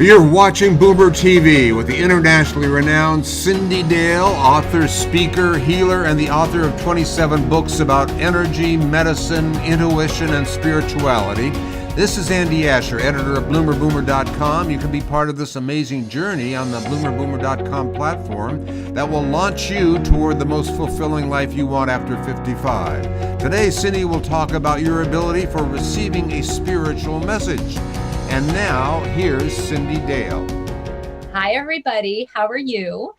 You're watching Boomer TV with the internationally renowned Cyndi Dale, author, speaker, healer, and the author of 27 books about energy, medicine, intuition, and spirituality. This is Andy Asher, editor of bloomerboomer.com. You can be part of this amazing journey on the bloomerboomer.com platform that will launch you toward the most fulfilling life you want after 55. Today, Cyndi will talk about your ability for receiving a spiritual message. And now, here's Cyndi Dale. Hi, everybody. How are you?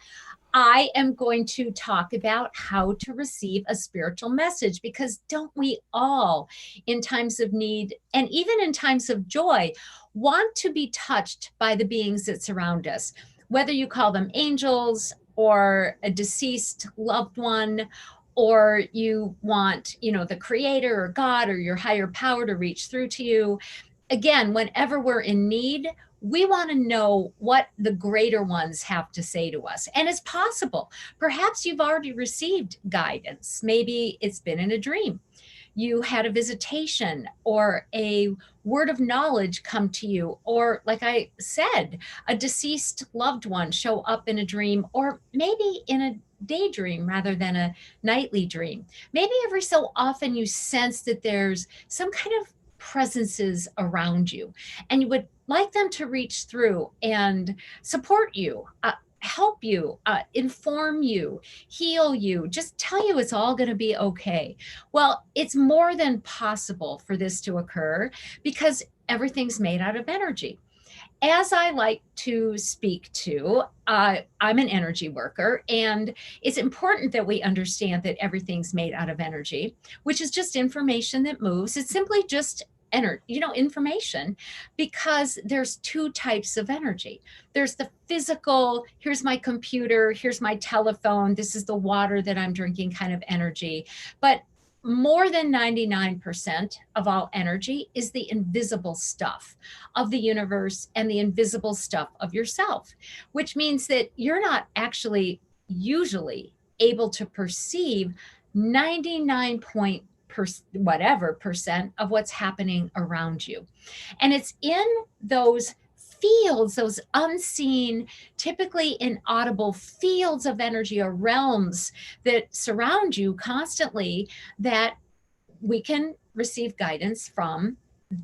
I am going to talk about how to receive a spiritual message, because don't we all, in times of need and even in times of joy, want to be touched by the beings that surround us, whether you call them angels or a deceased loved one, or you want, the creator or God or your higher power to reach through to you. Again, whenever we're in need, we want to know what the greater ones have to say to us. And it's possible. Perhaps you've already received guidance. Maybe it's been in a dream. You had a visitation or a word of knowledge come to you, or like I said, a deceased loved one show up in a dream, or maybe in a daydream rather than a nightly dream. Maybe every so often you sense that there's some kind of presences around you, and you would like them to reach through and support you, help you, inform you, heal you, just tell you it's all going to be okay. Well, it's more than possible for this to occur, because everything's made out of energy. As I like to speak to, I'm an energy worker, and it's important that we understand that everything's made out of energy, which is just information that moves. It's simply just information, because there's two types of energy. There's the physical, here's my computer, here's my telephone, this is the water that I'm drinking kind of energy. But more than 99% of all energy is the invisible stuff of the universe and the invisible stuff of yourself, which means that you're not actually usually able to perceive 99 point whatever percent of what's happening around you. And it's in those fields, those unseen, typically inaudible fields of energy or realms that surround you constantly, that we can receive guidance from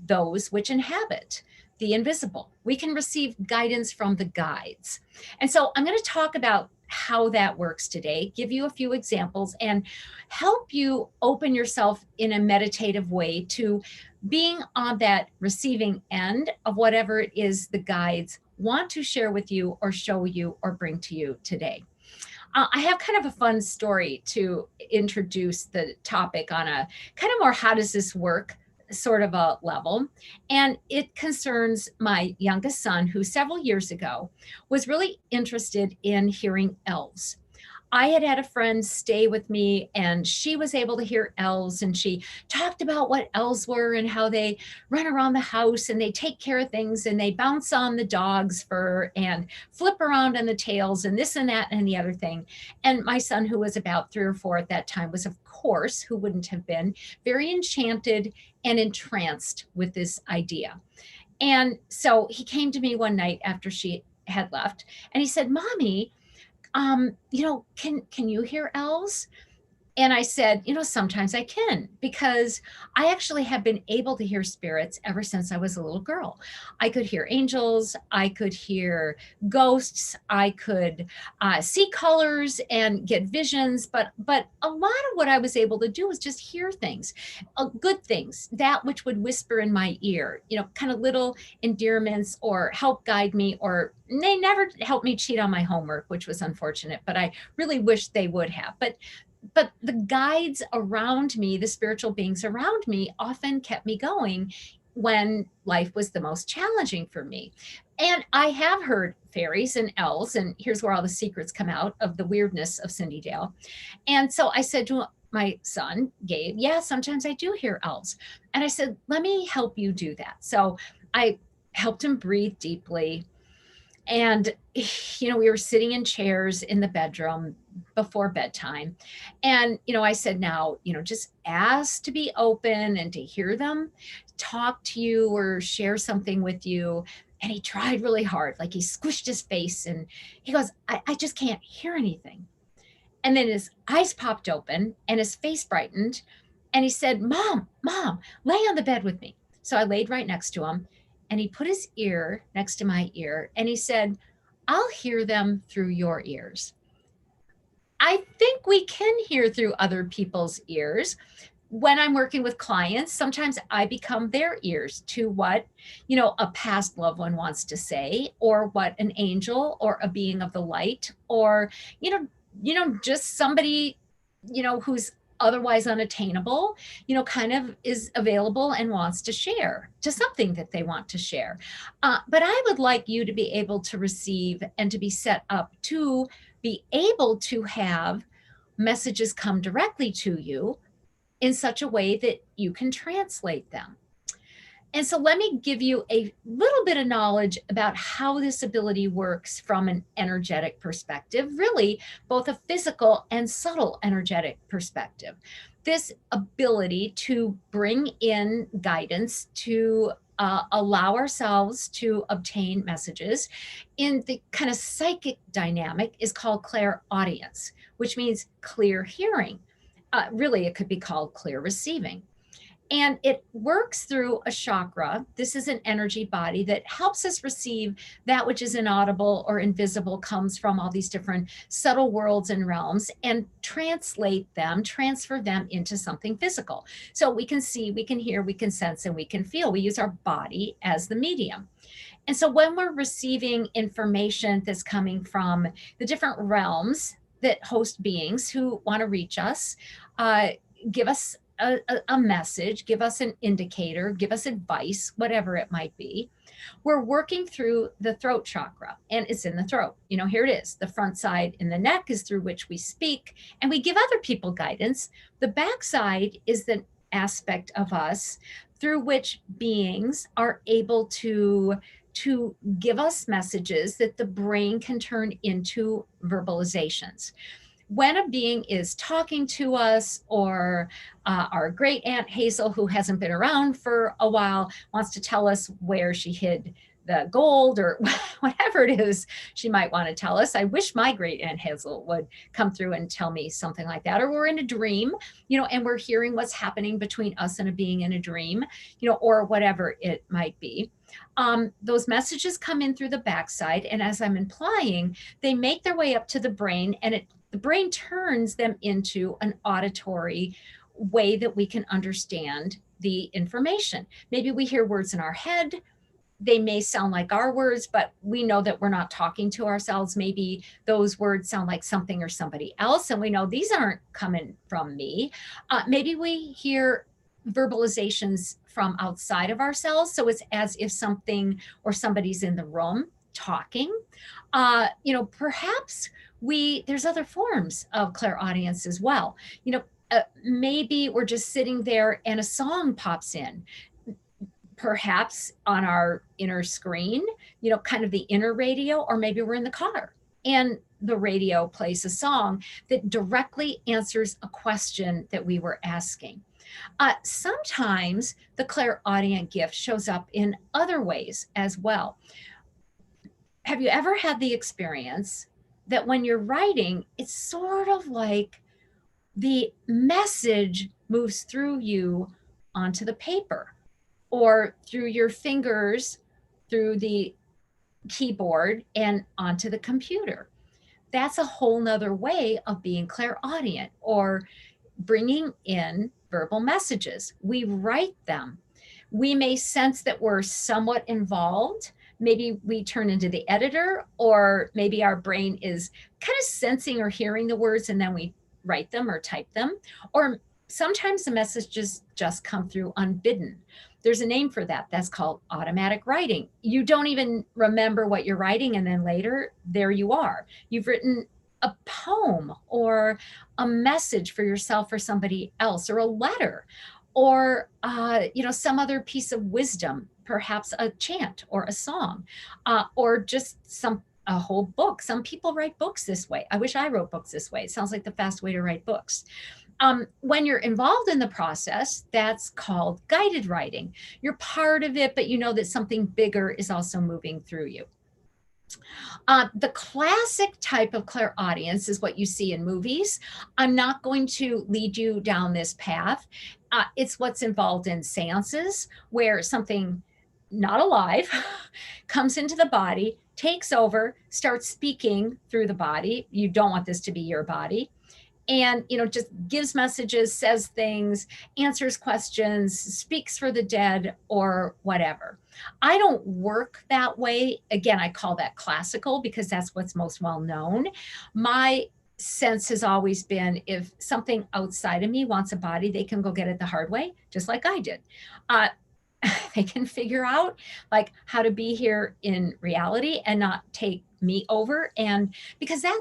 those which inhabit the invisible. We can receive guidance from the guides. And so I'm going to talk about how that works today, give you a few examples, and help you open yourself in a meditative way to being on that receiving end of whatever it is the guides want to share with you or show you or bring to you today. I have kind of a fun story to introduce the topic on a kind of more how does this work sort of a level. And it concerns my youngest son, who several years ago was really interested in hearing elves. I had had a friend stay with me, and she was able to hear elves, and she talked about what elves were and how they run around the house and they take care of things and they bounce on the dog's fur and flip around on the tails and this and that and the other thing. And my son, who was about 3 or 4 at that time, was, of course, who wouldn't have been, very enchanted and entranced with this idea. And so he came to me one night after she had left, and he said, "Mommy, can you hear elves?" And I said, sometimes I can, because I actually have been able to hear spirits ever since I was a little girl. I could hear angels, I could hear ghosts, I could see colors and get visions, but a lot of what I was able to do was just hear things, good things, that which would whisper in my ear, kind of little endearments or help guide me, or they never helped me cheat on my homework, which was unfortunate, but I really wish they would have. But the guides around me, the spiritual beings around me, often kept me going when life was the most challenging for me. And I have heard fairies and elves, and here's where all the secrets come out of the weirdness of Cyndi Dale. And so I said to my son, Gabe, yeah, sometimes I do hear elves. And I said, let me help you do that. So I helped him breathe deeply. And, we were sitting in chairs in the bedroom before bedtime. And, I said, now, just ask to be open and to hear them talk to you or share something with you. And he tried really hard, like he squished his face and he goes, I just can't hear anything. And then his eyes popped open and his face brightened. And he said, Mom, lay on the bed with me. So I laid right next to him and he put his ear next to my ear and he said, I'll hear them through your ears. I think we can hear through other people's ears. When I'm working with clients, sometimes I become their ears to what, a past loved one wants to say, or what an angel or a being of the light, or, just somebody, who's otherwise unattainable, kind of is available and wants to share to something that they want to share. But I would like you to be able to receive and to be set up to be able to have messages come directly to you in such a way that you can translate them. And so let me give you a little bit of knowledge about how this ability works from an energetic perspective, really both a physical and subtle energetic perspective. This ability to bring in guidance, to allow ourselves to obtain messages in the kind of psychic dynamic is called clairaudience, which means clear hearing. Really, it could be called clear receiving. And it works through a chakra. This is an energy body that helps us receive that which is inaudible or invisible, comes from all these different subtle worlds and realms, and translate them, transfer them into something physical. So we can see, we can hear, we can sense, and we can feel. We use our body as the medium. And so when we're receiving information that's coming from the different realms that host beings who want to reach us, give us a message, give us an indicator, give us advice, whatever it might be. We're working through the throat chakra, and it's in the throat. Here it is. The front side in the neck is through which we speak, and we give other people guidance. The back side is the aspect of us through which beings are able to give us messages that the brain can turn into verbalizations. When a being is talking to us, or our great Aunt Hazel, who hasn't been around for a while, wants to tell us where she hid the gold, or whatever it is she might want to tell us. I wish my great Aunt Hazel would come through and tell me something like that. Or we're in a dream, and we're hearing what's happening between us and a being in a dream, or whatever it might be. Those messages come in through the backside, and as I'm implying, they make their way up to the brain, and the brain turns them into an auditory way that we can understand the information. Maybe we hear words in our head. They may sound like our words, but we know that we're not talking to ourselves. Maybe those words sound like something or somebody else, and we know these aren't coming from me. Maybe we hear verbalizations from outside of ourselves, so it's as if something or somebody's in the room talking. Perhaps there's other forms of clairaudience as well. Maybe we're just sitting there and a song pops in, perhaps on our inner screen, kind of the inner radio, or maybe we're in the car and the radio plays a song that directly answers a question that we were asking. Sometimes the clairaudient gift shows up in other ways as well. Have you ever had the experience that when you're writing, it's sort of like the message moves through you onto the paper, or through your fingers, through the keyboard, and onto the computer? That's a whole nother way of being clairaudient, or bringing in verbal messages. We write them. We may sense that we're somewhat involved. Maybe we turn into the editor, or maybe our brain is kind of sensing or hearing the words, and then we write them or type them. Or sometimes the messages just come through unbidden. There's a name for that. That's called automatic writing. You don't even remember what you're writing, and then later, there you are. You've written a poem, or a message for yourself or somebody else, or a letter, or some other piece of wisdom, perhaps a chant or a song, or just a whole book. Some people write books this way. I wish I wrote books this way. It sounds like the fast way to write books. When you're involved in the process, that's called guided writing. You're part of it, but you know that something bigger is also moving through you. The classic type of clairaudience is what you see in movies. I'm not going to lead you down this path. It's what's involved in seances where something not alive comes into the body, takes over, starts speaking through the body. You don't want this to be your body, and just gives messages, says things, answers questions, speaks for the dead, or whatever. I don't work that way. Again, I call that classical because that's what's most well known. My sense has always been, if something outside of me wants a body, they can go get it the hard way, just like I did. They can figure out like how to be here in reality and not take me over. And because that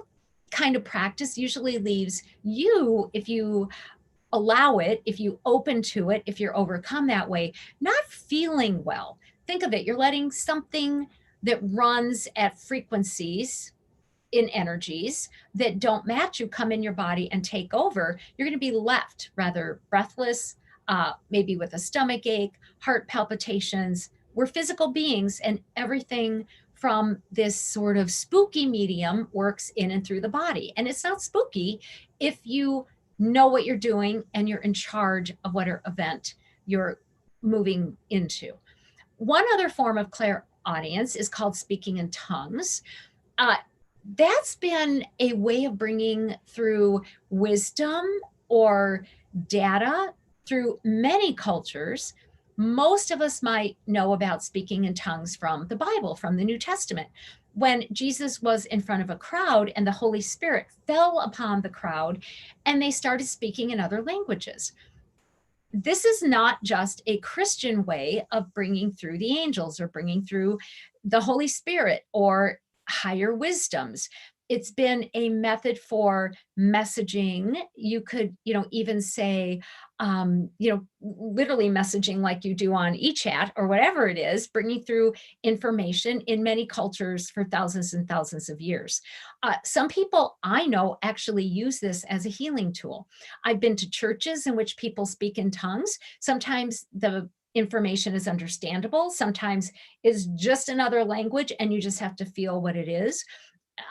kind of practice usually leaves you, if you allow it, if you open to it, if you're overcome that way, not feeling well. Think of it, you're letting something that runs at frequencies in energies that don't match you come in your body and take over. You're going to be left rather breathless, maybe with a stomach ache, heart palpitations. We're physical beings, and everything from this sort of spooky medium works in and through the body. And it's not spooky if you know what you're doing and you're in charge of whatever event you're moving into. One other form of clairaudience is called speaking in tongues. Uh, that's been a way of bringing through wisdom or data through many cultures. Most of us might know about speaking in tongues from the Bible, from the New Testament. When Jesus was in front of a crowd and the Holy Spirit fell upon the crowd and they started speaking in other languages. This is not just a Christian way of bringing through the angels or bringing through the Holy Spirit or higher wisdoms. It's been a method for messaging. You could, even say, literally messaging like you do on eChat or whatever it is, bringing through information in many cultures for thousands and thousands of years. Some people I know actually use this as a healing tool. I've been to churches in which people speak in tongues. Sometimes the information is understandable. Sometimes it's just another language and you just have to feel what it is.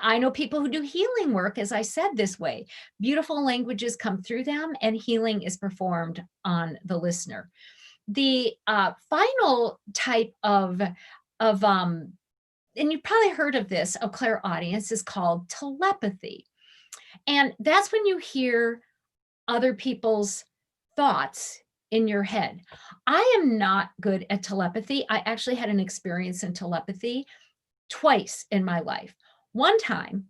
I know people who do healing work, as I said, this way. Beautiful languages come through them and healing is performed on the listener. The final type of and you've probably heard of this, of clairaudience, is called telepathy. And that's when you hear other people's thoughts in your head. I am not good at telepathy. I actually had an experience in telepathy twice in my life. One time,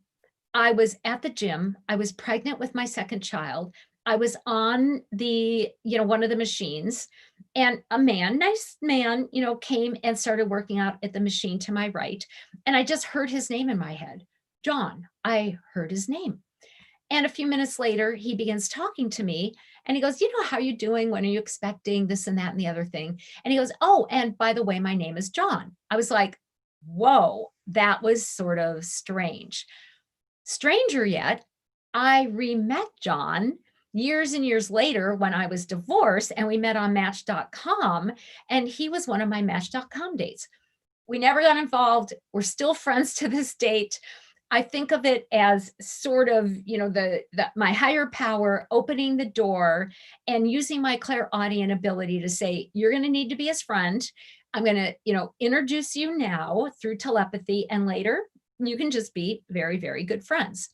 I was at the gym. I was pregnant with my second child. I was on the, one of the machines, and a man, nice man, came and started working out at the machine to my right. And I just heard his name in my head, John. I heard his name. And a few minutes later, he begins talking to me and he goes, how are you doing? When are you expecting this and that and the other thing? And he goes, oh, and by the way, my name is John. I was like, whoa, that was sort of strange. Stranger yet, I re-met John years and years later when I was divorced, and we met on Match.com, and he was one of my Match.com dates. We never got involved. We're still friends to this date. I think of it as sort of, my higher power opening the door and using my clairaudient ability to say, you're going to need to be his friend. I'm going to, introduce you now through telepathy, and later you can just be very, very good friends.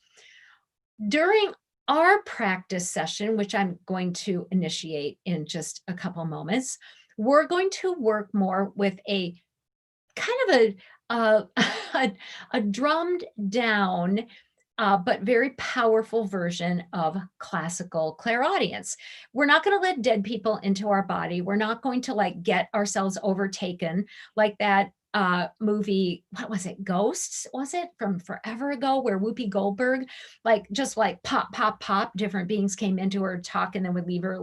During our practice session, which I'm going to initiate in just a couple moments, we're going to work more with a kind of a drummed down, but very powerful version of classical clairaudience. We're not going to let dead people into our body. We're not going to get ourselves overtaken like that movie, what was it, Ghosts, was it, from forever ago, where Whoopi Goldberg, just pop, pop, pop, different beings came into her talk and then would leave her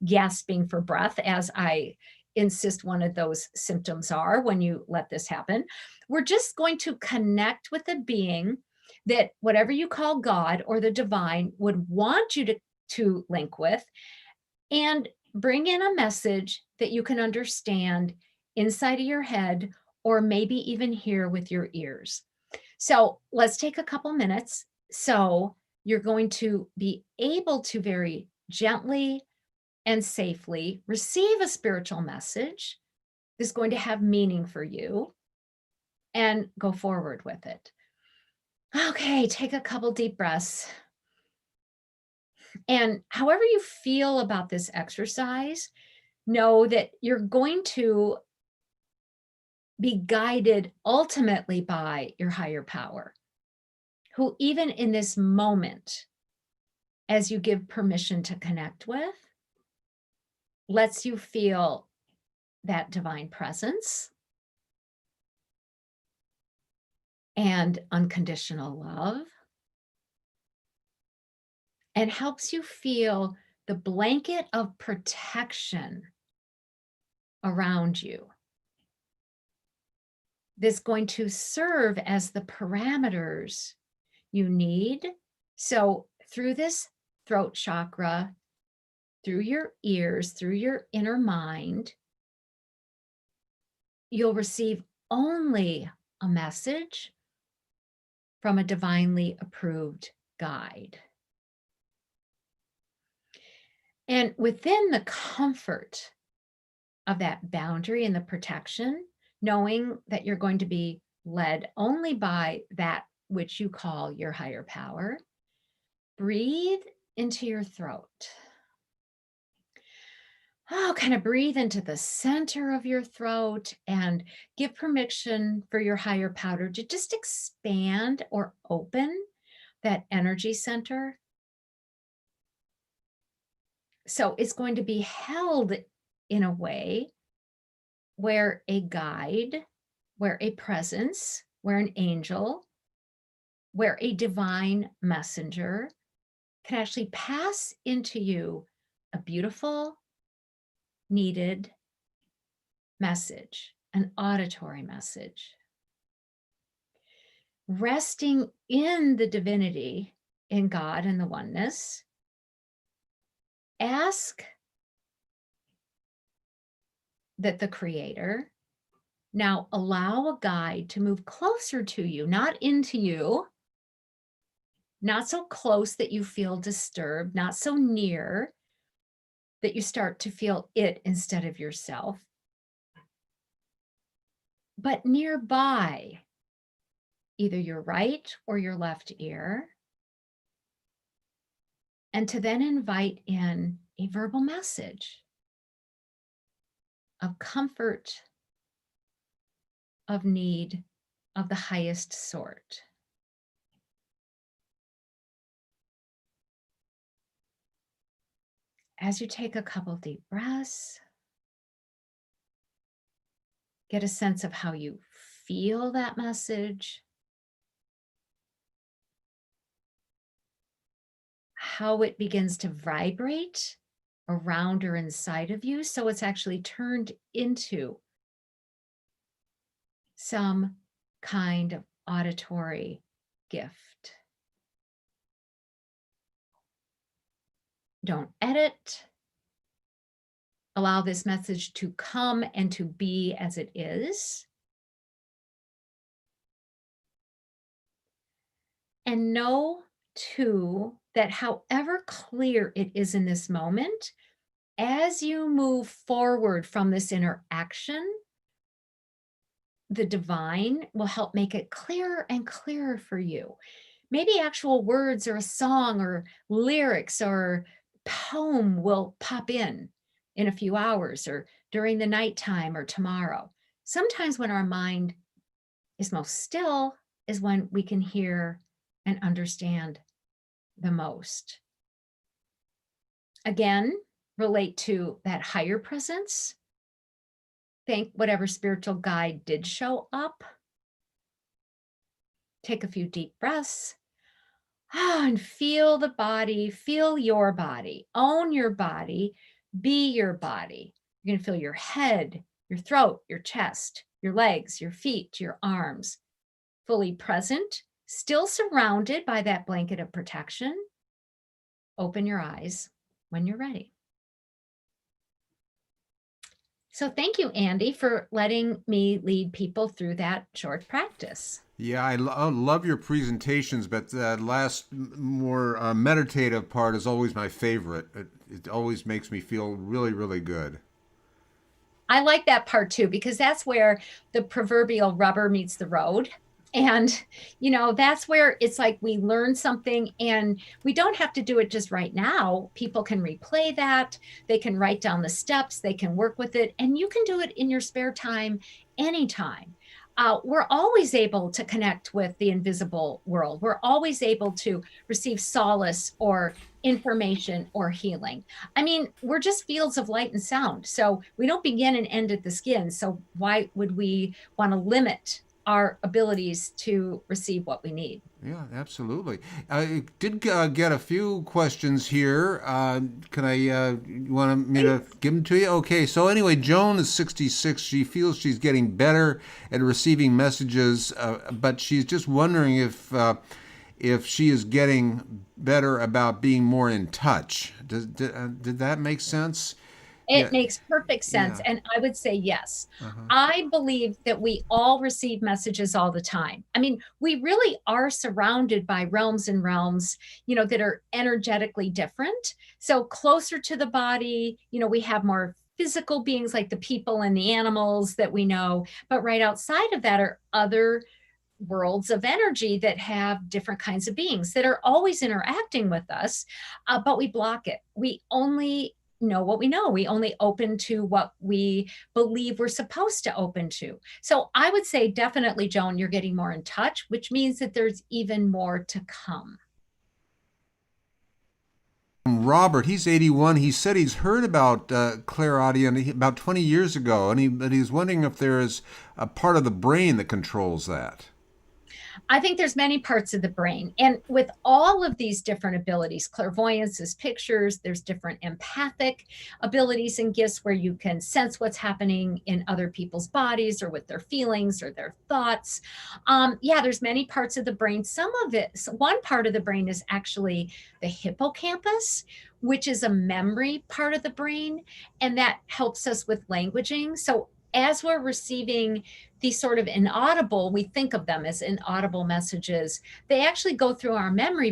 gasping for breath, as I insist one of those symptoms are when you let this happen. We're just going to connect with a being that, whatever you call God or the divine, would want you to to link with, and bring in a message that you can understand inside of your head or maybe even hear with your ears. So let's take a couple minutes. So you're going to be able to very gently and safely receive a spiritual message that's going to have meaning for you and go forward with it. Okay, take a couple deep breaths. And however you feel about this exercise, know that you're going to be guided ultimately by your higher power, who, even in this moment, as you give permission to connect with, lets you feel that divine presence and unconditional love, and helps you feel the blanket of protection around you that's going to serve as the parameters you need. So through this throat chakra, through your ears, through your inner mind, you'll receive only a message from a divinely approved guide. And within the comfort of that boundary and the protection, knowing that you're going to be led only by that which you call your higher power, breathe into your throat. Oh, kind of breathe into the center of your throat and give permission for your higher power to just expand or open that energy center. So it's going to be held in a way where a guide, where a presence, where an angel, where a divine messenger can actually pass into you a beautiful, needed message, an auditory message. Resting in the divinity, in God and the oneness, ask that the Creator now allow a guide to move closer to you, not into you, not so close that you feel disturbed, not so near that you start to feel it instead of yourself, but nearby, either your right or your left ear, and to then invite in a verbal message of comfort, of need, of the highest sort. As you take a couple deep breaths, get a sense of how you feel that message, how it begins to vibrate around or inside of you. So it's actually turned into some kind of auditory gift. Don't edit. Allow this message to come and to be as it is. And know, too, that however clear it is in this moment, as you move forward from this interaction, the divine will help make it clearer and clearer for you. Maybe actual words or a song or lyrics or poem will pop in a few hours or during the nighttime or tomorrow. Sometimes when our mind is most still is when we can hear and understand the most. Again, relate to that higher presence. Thank whatever spiritual guide did show up. Take a few deep breaths. And feel the body, feel your body, own your body, be your body. You're going to feel your head, your throat, your chest, your legs, your feet, your arms, fully present, still surrounded by that blanket of protection, open your eyes when you're ready. So thank you, Andy, for letting me lead people through that short practice. Yeah, I love your presentations, but the last more meditative part is always my favorite. It always makes me feel really, really good. I like that part too, because that's where the proverbial rubber meets the road. And, that's where it's like we learn something and we don't have to do it just right now. People can replay that. They can write down the steps. They can work with it. And you can do it in your spare time anytime. We're always able to connect with the invisible world. We're always able to receive solace or information or healing. I mean, we're just fields of light and sound. So we don't begin and end at the skin. So why would we want to limit our abilities to receive what we need? Yeah, absolutely. I did get a few questions here. Can I, you want me to give them to you? Okay, so anyway, Joan is 66. She feels she's getting better at receiving messages, but she's just wondering if she is getting better about being more in touch. Did that make sense? Yeah, It makes perfect sense. yeah. And I would say yes. Uh-huh. I believe that we all receive messages all the time. I mean, we really are surrounded by realms and realms, that are energetically different. So closer to the body, we have more physical beings like the people and the animals that we know. But right outside of that are other worlds of energy that have different kinds of beings that are always interacting with us, but we block it. We only know what we know. We only open to what we believe we're supposed to open to. So I would say definitely, Joan, you're getting more in touch, which means that there's even more to come. Robert, he's 81. He said he's heard about clairaudience about 20 years ago, but he's wondering if there is a part of the brain that controls that. I think there's many parts of the brain. And with all of these different abilities, clairvoyance is pictures, there's different empathic abilities and gifts where you can sense what's happening in other people's bodies or with their feelings or their thoughts. Yeah, there's many parts of the brain. Some of it, one part of the brain is actually the hippocampus, which is a memory part of the brain, and that helps us with languaging. So as we're receiving these sort of inaudible, we think of them as inaudible messages, they actually go through our memory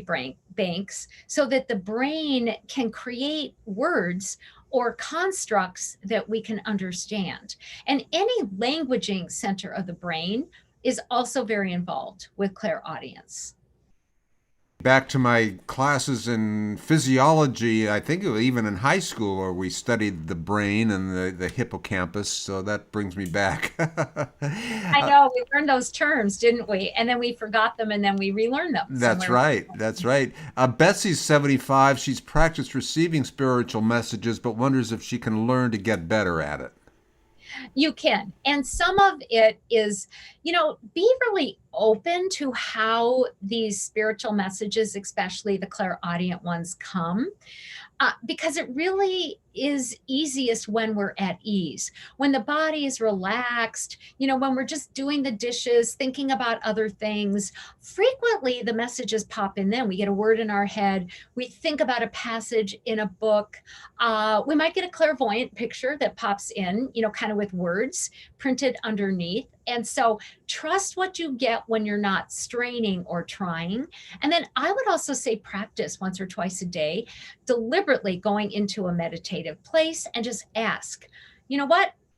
banks so that the brain can create words or constructs that we can understand. And any languaging center of the brain is also very involved with clairaudience. Back to my classes in physiology, I think it was even in high school where we studied the brain and the hippocampus, so that brings me back. I know we learned those terms, didn't we? And then we forgot them and then we relearned them That's somewhere. right. That's right. Betsy's 75. She's practiced receiving spiritual messages, but wonders if she can learn to get better at it. You can. And some of it is, be really open to how these spiritual messages, especially the clairaudient ones, come. Because it really is easiest when we're at ease, when the body is relaxed, when we're just doing the dishes, thinking about other things. Frequently, the messages pop in then. We get a word in our head. We think about a passage in a book. We might get a clairvoyant picture that pops in, kind of with words printed underneath. And so trust what you get when you're not straining or trying. And then I would also say practice once or twice a day, deliberately going into a meditative place and just ask,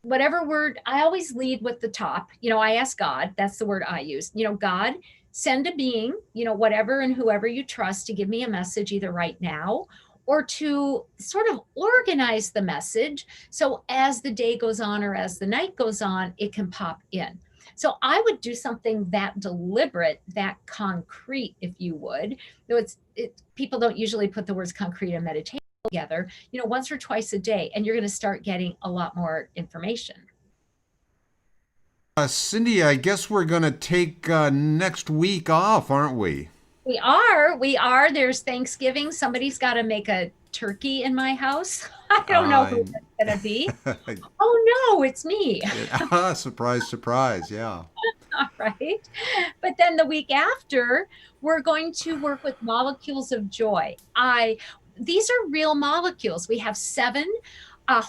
whatever word. I always lead with the top. I ask God, that's the word I use. God, send a being, whatever and whoever you trust to give me a message either right now or to sort of organize the message. So as the day goes on or as the night goes on, it can pop in. So I would do something that deliberate, that concrete, if you would. Though people don't usually put the words concrete and meditation together, once or twice a day, and you're going to start getting a lot more information. Cyndi, I guess we're going to take next week off, aren't we? We are. There's Thanksgiving. Somebody's got to make a turkey in my house. I don't know Uh, who it's going to be. Oh no, it's me. surprise, surprise. Yeah. All right. But then the week after, we're going to work with molecules of joy. these are real molecules. We have 7 uh,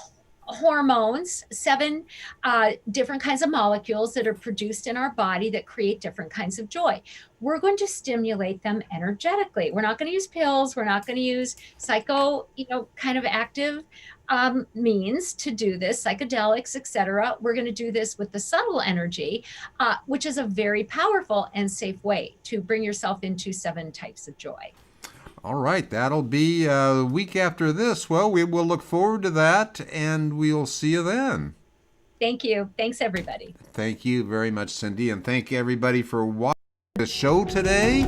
hormones, 7 different kinds of molecules that are produced in our body that create different kinds of joy. We're going to stimulate them energetically. We're not going to use pills. We're not going to use kind of active means to do this, psychedelics, etc. We're going to do this with the subtle energy, which is a very powerful and safe way to bring yourself into 7 types of joy. All right, that'll be a week after this. Well, we will look forward to that, and we'll see you then. Thank you. Thanks, everybody. Thank you very much, Cyndi, and thank everybody for watching the show today.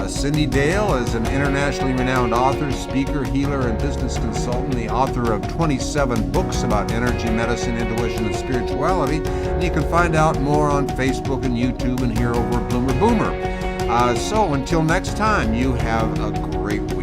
Cyndi Dale is an internationally renowned author, speaker, healer, and business consultant, the author of 27 books about energy, medicine, intuition, and spirituality. And you can find out more on Facebook and YouTube and here over at Bloomer Boomer. So until next time, you have a great week.